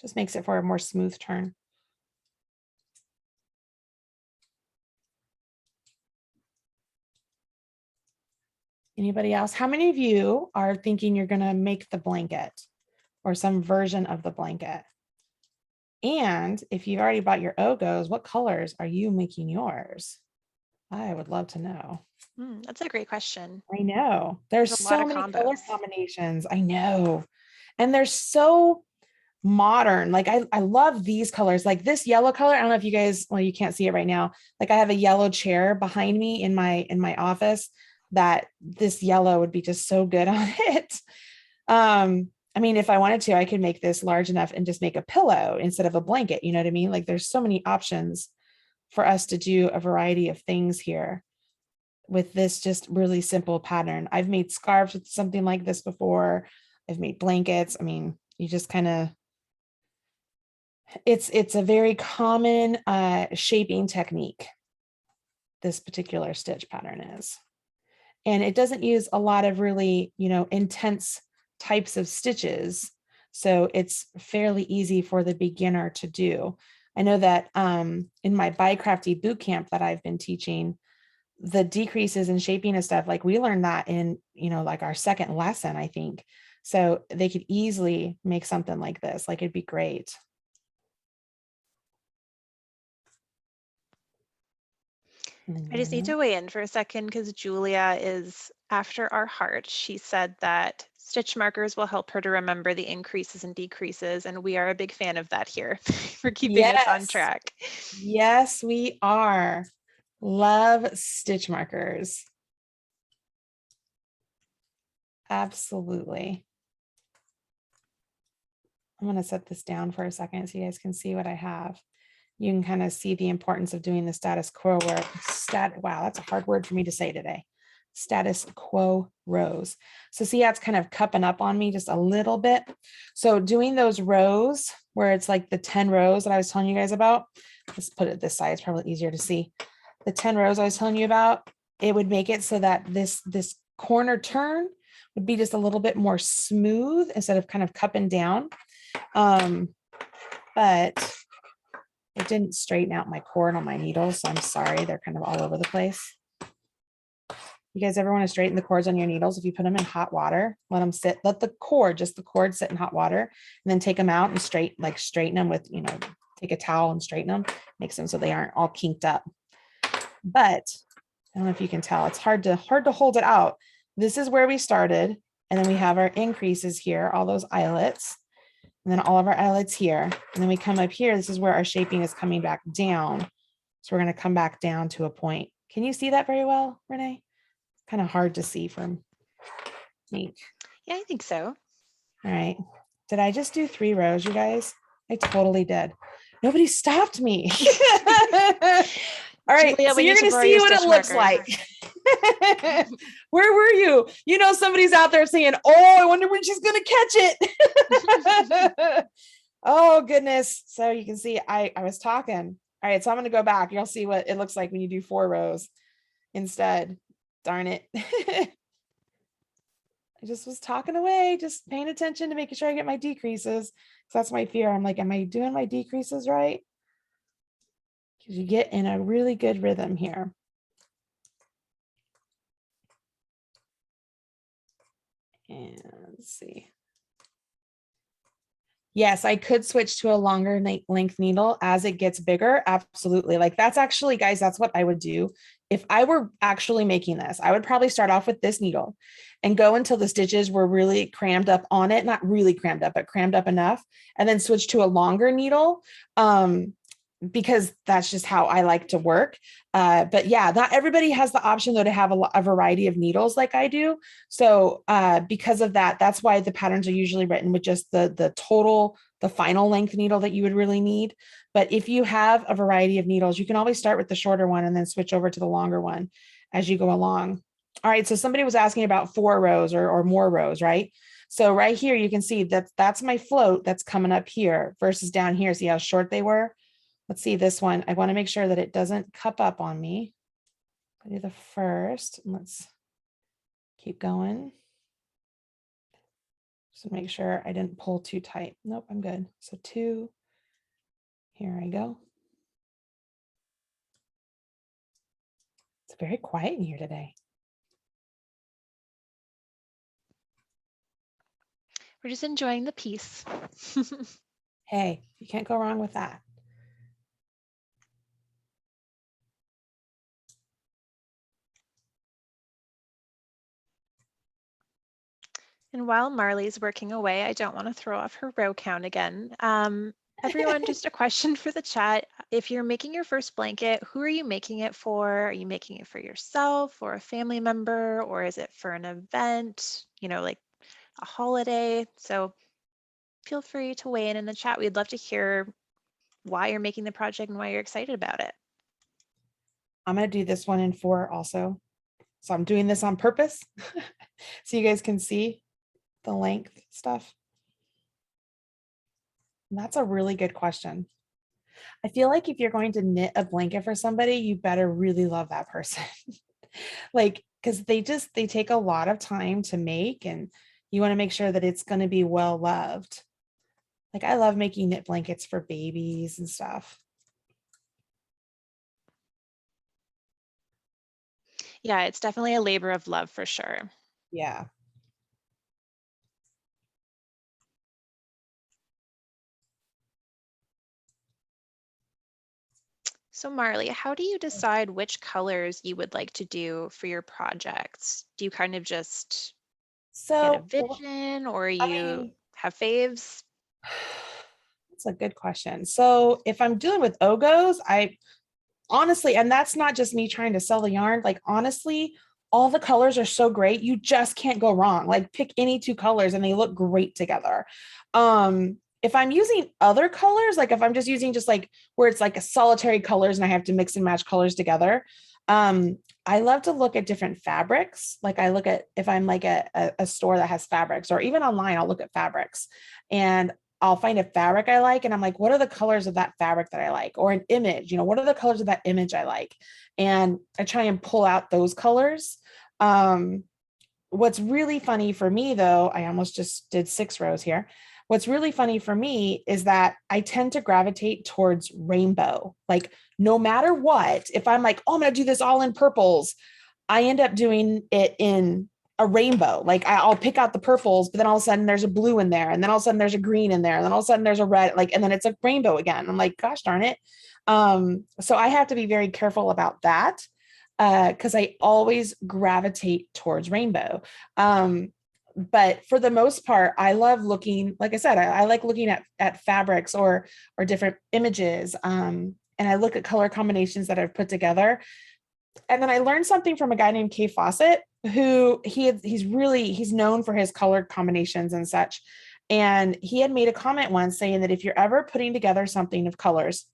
Just makes it for a more smooth turn. Anybody else? How many of you are thinking you're going to make the blanket or some version of the blanket? And if you've already bought your Ogos, what colors are you making yours? I would love to know. That's a great question. I know. There's There's a lot so of many color combos. combinations. I know. And they're so modern. Like I love these colors. Like this yellow color. I don't know if you guys, well, you can't see it right now. Like I have a yellow chair behind me in my office that this yellow would be just so good on it. I mean, if I wanted to, I could make this large enough and just make a pillow instead of a blanket. You know what I mean? Like there's so many options for us to do a variety of things here with this just really simple pattern. I've made scarves with something like this before. I've made blankets. I mean, you just kind of, it's a very common shaping technique, this particular stitch pattern is. And it doesn't use a lot of really, intense types of stitches. So it's fairly easy for the beginner to do. I know that in my By Crafty bootcamp that I've been teaching, the decreases in shaping and stuff, like we learned that in, like our second lesson, I think. So they could easily make something like this. Like it'd be great. I just need to weigh in for a second because Julia is after our heart. She said that stitch markers will help her to remember the increases and decreases, and we are a big fan of that here for keeping us on Yes. track. Yes, we are. Love stitch markers. Absolutely. I'm going to set this down for a second so you guys can see what I have. You can kind of see the importance of doing the status quo work. Wow, that's a hard word for me to say today. Status quo rows. So see how it's kind of cupping up on me just a little bit. So doing those rows where it's like the 10 rows that I was telling you guys about, let's put it this side, it's probably easier to see. The 10 rows I was telling you about, it would make it so that this corner turn would be just a little bit more smooth instead of kind of cupping down. But it didn't straighten out my cord on my needles, so I'm sorry. They're kind of all over the place. You guys ever want to straighten the cords on your needles? If you put them in hot water, let them sit, let the cord sit in hot water, and then take them out and straighten them with, take a towel and straighten them, makes them so they aren't all kinked up. But I don't know if you can tell, it's hard to hold it out. This is where we started. And then we have our increases here, all those eyelets. And then all of our eyelets here. And then we come up here. This is where our shaping is coming back down. So we're going to come back down to a point. Can you see that very well, Renee? Kind of hard to see from me. Yeah, I think so. All right. Did I just do 3 rows, you guys? I totally did. Nobody stopped me. All right, Julia, so we you're need to going to borrow see your what it stitch looks marker. like. Where were you? You know, somebody's out there saying, oh, I wonder when she's going to catch it. Oh, goodness. So you can see I was talking. All right, so I'm going to go back. You'll see what it looks like when you do 4 rows instead. Darn it. I just was talking away, just paying attention to making sure I get my decreases. So that's my fear. I'm like, am I doing my decreases right? Because you get in a really good rhythm here. And let's see. Yes, I could switch to a longer length needle as it gets bigger. Absolutely. Like that's actually, guys, that's what I would do. If I were actually making this, I would probably start off with this needle and go until the stitches were really crammed up on it. Not really crammed up, but crammed up enough, and then switch to a longer needle. Because that's just how I like to work. But yeah, not everybody has the option though to have a variety of needles like I do. So because of that, that's why the patterns are usually written with just the final length needle that you would really need. But if you have a variety of needles, you can always start with the shorter one and then switch over to the longer one as you go along. All right, so somebody was asking about 4 rows or more rows, right? So right here, you can see that that's my float that's coming up here versus down here. See how short they were? Let's see this one. I want to make sure that it doesn't cup up on me. I do the first. And let's keep going. Just to make sure I didn't pull too tight. Nope, I'm good. So 2. Here I go. It's very quiet in here today. We're just enjoying the piece. Hey, you can't go wrong with that. And while Marley's working away, I don't want to throw off her row count again. Everyone, just a question for the chat. If you're making your first blanket, who are you making it for? Are you making it for yourself or a family member, or is it for an event, like a holiday? So feel free to weigh in the chat. We'd love to hear why you're making the project and why you're excited about it. I'm going to do this one in 4 also. So I'm doing this on purpose so you guys can see the length stuff. And that's a really good question. I feel like if you're going to knit a blanket for somebody, you better really love that person. Like, because they take a lot of time to make, and you want to make sure that it's going to be well loved. Like I love making knit blankets for babies and stuff. Yeah, it's definitely a labor of love for sure. Yeah. So Marley, how do you decide which colors you would like to do for your projects? Do you kind of just get a vision, or you have faves? That's a good question. So if I'm dealing with Ogos, I honestly, and that's not just me trying to sell the yarn, like honestly, all the colors are so great. You just can't go wrong. Like pick any 2 colors and they look great together. If I'm using other colors, like if I'm just using just like where it's like a solitary colors and I have to mix and match colors together, I love to look at different fabrics. Like I look at, if I'm like a store that has fabrics, or even online, I'll look at fabrics and I'll find a fabric I like. And I'm like, what are the colors of that fabric that I like? Or an image, what are the colors of that image I like? And I try and pull out those colors. What's really funny for me though, I almost just did 6 rows here. What's really funny for me is that I tend to gravitate towards rainbow. Like no matter what, if I'm like, oh, I'm going to do this all in purples, I end up doing it in a rainbow. Like I'll pick out the purples, but then all of a sudden there's a blue in there. And then all of a sudden there's a green in there. And then all of a sudden there's a red, like, and then it's a rainbow again. I'm like, gosh darn it. So I have to be very careful about that. Cause I always gravitate towards rainbow. But for the most part, I love looking, like I said, I like looking at fabrics or different images. And I look at color combinations that I've put together. And then I learned something from a guy named Kay Fawcett, who he's known for his color combinations and such. And he had made a comment once saying that if you're ever putting together something of colors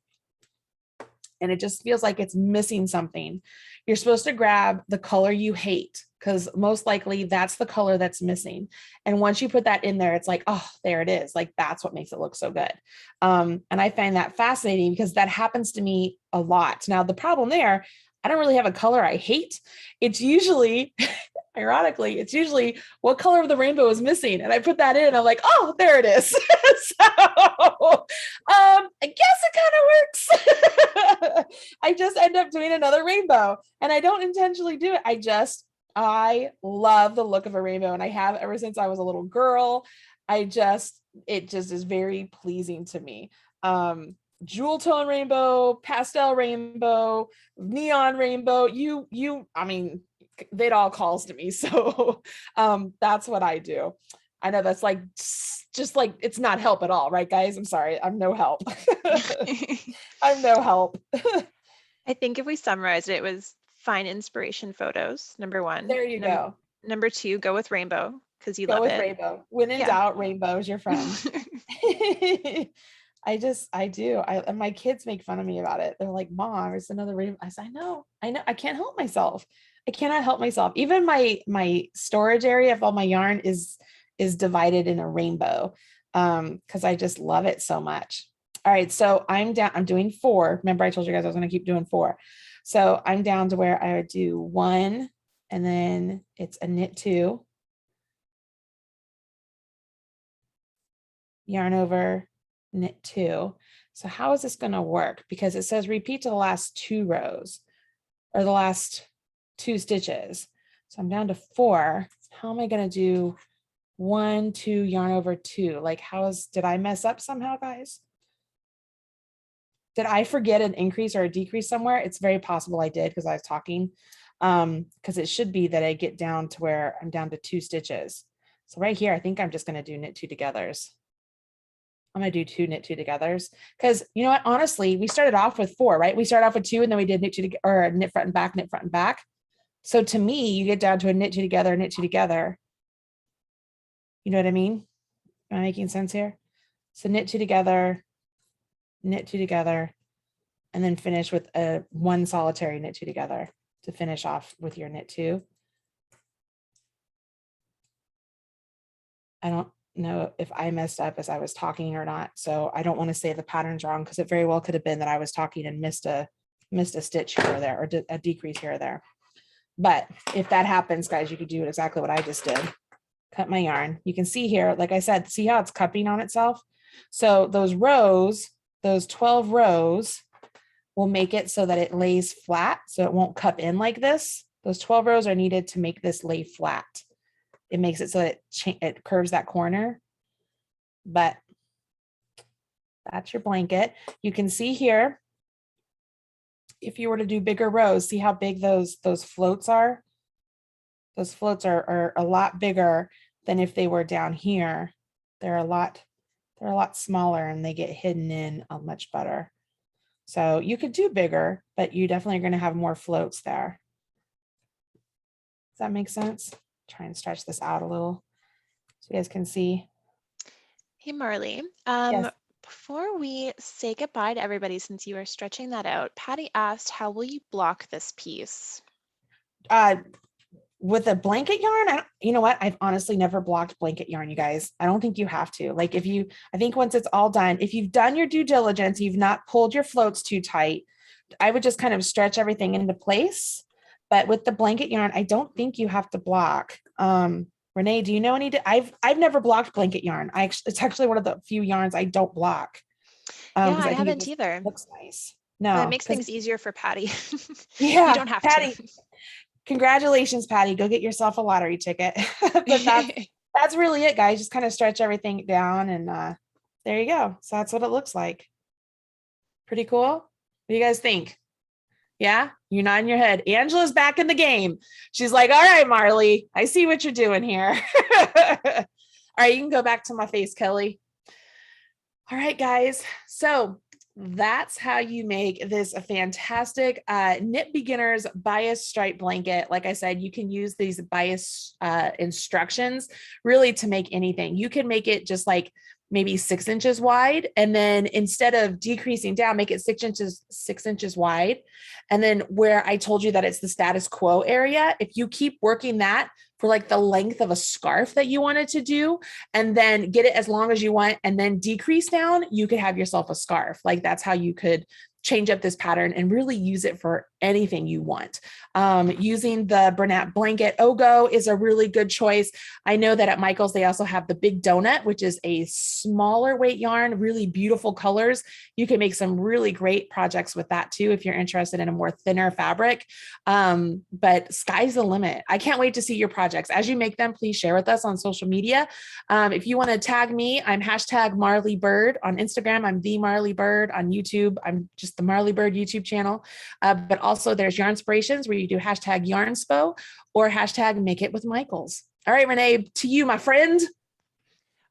and it just feels like it's missing something, you're supposed to grab the color you hate, because most likely that's the color that's missing. And once you put that in there, it's like, oh, there it is. Like, that's what makes it look so good. And I find that fascinating because that happens to me a lot. Now, the problem there, I don't really have a color I hate. It's usually, ironically, it's usually what color of the rainbow is missing. And I put that in and I'm like, oh, there it is. So I guess it kind of works. I just end up doing another rainbow and I don't intentionally do it. I love the look of a rainbow and I have ever since I was a little girl. It just is very pleasing to me. Jewel tone rainbow, pastel rainbow, neon rainbow, I mean, it all calls to me. So that's what I do. I know that's like, just like, it's not help at all, right, guys? I'm sorry. I'm no help. I'm no help. I think if we summarize it, it was find inspiration photos, number one. There you go. Number two, go with rainbow because you go love with it. Rainbow. When in doubt, Rainbow is your friend. I do. And my kids make fun of me about it. They're like, Mom, it's another rainbow. I said, I know. I can't help myself. I cannot help myself. Even my storage area of all my yarn is divided in a rainbow. Because I just love it so much. All right. So I'm doing 4. Remember, I told you guys I was going to keep doing 4. So I'm down to where I would do 1, and then it's a knit 2, yarn over, knit 2. So how is this going to work? Because it says repeat to the last 2 rows or the last 2 stitches. So I'm down to 4. How am I going to do 1, 2, yarn over 2? Like, did I mess up somehow, guys? Did I forget an increase or a decrease somewhere? It's very possible I did because I was talking. Because it should be that I get down to where I'm down to 2 stitches. So right here, I think I'm just going to do knit 2 togethers. I'm going to do 2 knit 2 togethers because, you know what, honestly, we started off with 4, right? We started off with 2 and then we did knit 2 or knit front and back, knit front and back. So to me, you get down to a knit 2 together, knit 2 together. You know what I mean? Am I making sense here? So knit 2 together, knit 2 together, and then finish with a 1 solitary knit 2 together to finish off with your knit 2. I don't know if I messed up as I was talking or not. So I don't want to say the pattern's wrong because it very well could have been that I was talking and missed a stitch here or there, or a decrease here or there. But if that happens, guys, you could do exactly what I just did. Cut my yarn. You can see here, like I said, see how it's cupping on itself? So those rows, those 12 rows will make it so that it lays flat. So it won't cup in like this. Those 12 rows are needed to make this lay flat. It makes it so that it curves that corner. But that's your blanket. You can see here, if you were to do bigger rows, see how big those floats are? Those floats are a lot bigger than if they were down here. They're a lot smaller and they get hidden in much better. So you could do bigger, but you definitely are going to have more floats there. Does that make sense? Try and stretch this out a little so you guys can see. Hey, Marley. Yes. Before we say goodbye to everybody, since you are stretching that out, Patty asked, how will you block this piece? With a blanket yarn, you know what? I've honestly never blocked blanket yarn, you guys. I don't think you have to. Like I think once it's all done, if you've done your due diligence, you've not pulled your floats too tight, I would just kind of stretch everything into place. But with the blanket yarn, I don't think you have to block. Renee, do you know any? I've never blocked blanket yarn. It's actually one of the few yarns I don't block. Yeah, I think haven't either. Looks nice. No, but it makes things easier for Patty. Yeah, you don't have Patty. to. Congratulations, Patty. Go get yourself a lottery ticket. But that's really it, guys. Just kind of stretch everything down and there you go. So that's what it looks like. Pretty cool. What do you guys think? Yeah, you're nodding your head. Angela's back in the game. She's like, all right, Marley, I see what you're doing here. All right, you can go back to my face, Kelly. All right, guys. So That's how you make this a fantastic knit beginners bias stripe blanket. Like I said, you can use these bias instructions really to make anything. You can make it just like maybe 6 inches wide, and then instead of decreasing down, make it 6 inches wide. And then where I told you that it's the status quo area, if you keep working that for like the length of a scarf that you wanted to do, and then get it as long as you want, and then decrease down, you could have yourself a scarf. Like that's how you could change up this pattern and really use it for anything you want. Using the Bernat blanket Ogo is a really good choice. I know that at Michael's, they also have the Big Donut, which is a smaller weight yarn, really beautiful colors. You can make some really great projects with that too, if you're interested in a more thinner fabric. But sky's the limit. I can't wait to see your projects. As you make them, please share with us on social media. If you want to tag me, I'm hashtag Marley Bird on Instagram. I'm the Marley Bird on YouTube. I'm just the Marley Bird YouTube channel. But also there's Yarnspirations where you do hashtag Yarnspo or hashtag Make It with Michaels. All right, Renee, to you, my friend.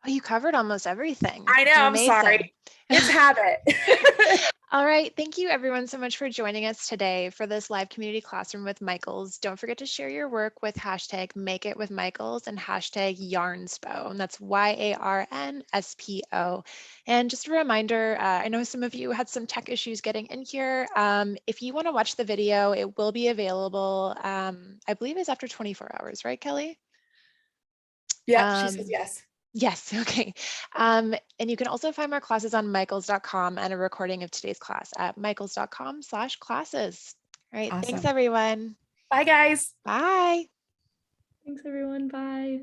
Oh, you covered almost everything. I know, You're I'm amazing. sorry. It's habit. All right. Thank you everyone so much for joining us today for this live community classroom with Michaels. Don't forget to share your work with hashtag Make It with Michaels and hashtag Yarnspo. And that's YARNSPO. And just a reminder, I know some of you had some tech issues getting in here. If you want to watch the video, it will be available, I believe it's after 24 hours, right, Kelly? Yeah, she says yes. Yes, okay. And you can also find more classes on michaels.com and a recording of today's class at michaels.com/classes. All right, Awesome. thanks everyone. Bye, guys. Bye. Thanks, everyone. Bye.